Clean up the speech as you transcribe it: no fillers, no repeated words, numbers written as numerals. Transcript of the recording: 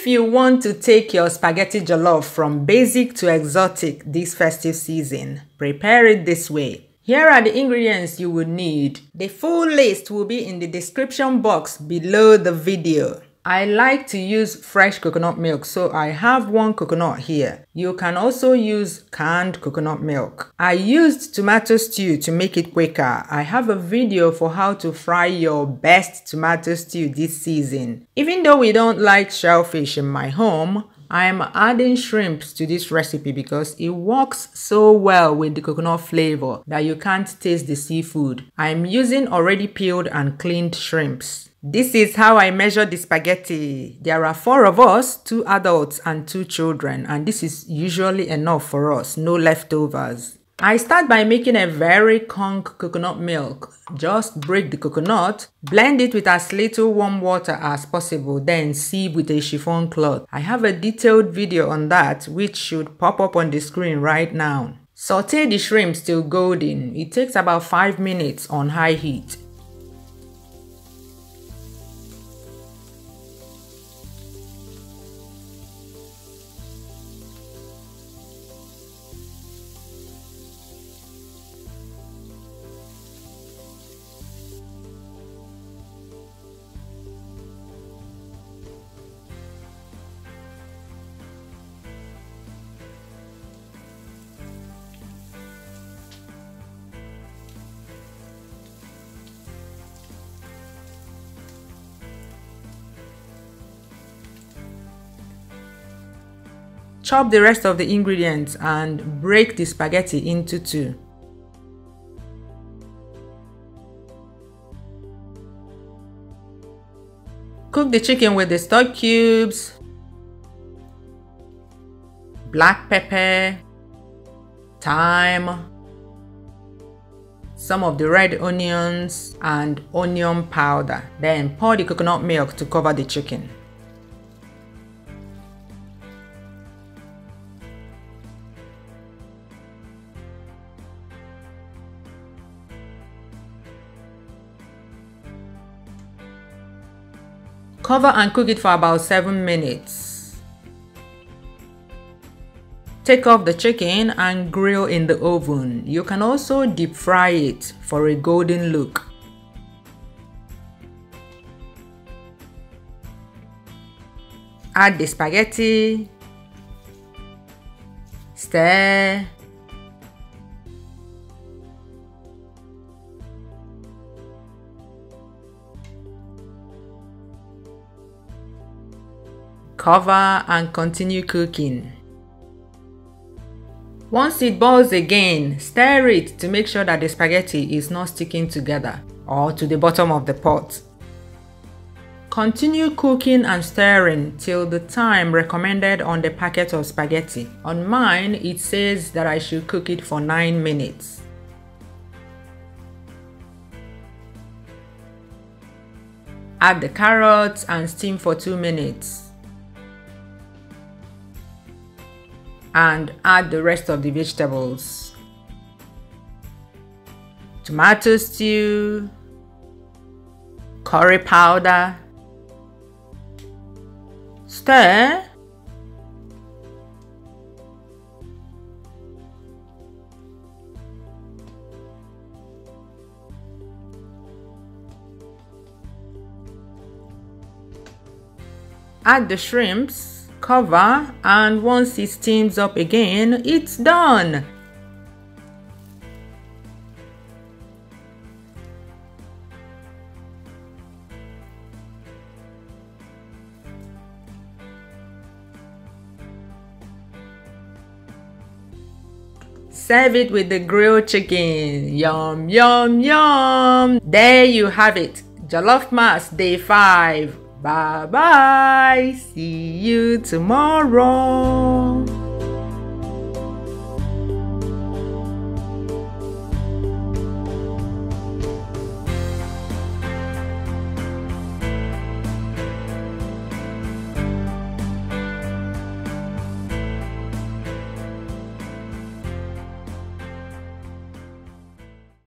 If you want to take your spaghetti jollof from basic to exotic this festive season, prepare it this way. Here are the ingredients you will need. The full list will be in the description box below the video. I like to use fresh coconut milk, so I have 1 coconut here. You can also use canned coconut milk. I used tomato stew to make it quicker. I have a video for how to fry your best tomato stew this season. Even though we don't like shellfish in my home, I'm adding shrimps to this recipe because it works so well with the coconut flavor that you can't taste the seafood. I'm using already peeled and cleaned shrimps. This is how I measure the spaghetti. There are 4 of us, 2 adults and 2 children, and this is usually enough for us, no leftovers. I start by making a very conk coconut milk. Just break the coconut, blend it with as little warm water as possible, then sieve with a chiffon cloth. I have a detailed video on that which should pop up on the screen right now. Saute the shrimps till golden. It takes about 5 minutes on high heat. Chop the rest of the ingredients and break the spaghetti into 2. Cook the chicken with the stock cubes, black pepper, thyme, some of the red onions, and onion powder. Then pour the coconut milk to cover the chicken. Cover and cook it for about 7 minutes. Take off the chicken and grill in the oven. You can also deep fry it for a golden look. Add the spaghetti, stir, cover and continue cooking. Once it boils again, stir it to make sure that the spaghetti is not sticking together or to the bottom of the pot. Continue cooking and stirring till the time recommended on the packet of spaghetti. On mine, it says that I should cook it for 9 minutes. Add the carrots and steam for 2 minutes. And add the rest of the vegetables. Tomato stew, curry powder, stir, add the shrimps, cover, and once it steams up again, it's done. Serve it with the grilled chicken. Yum, yum, yum. There you have it. Jollof Mass Day 5. Bye bye. See you tomorrow.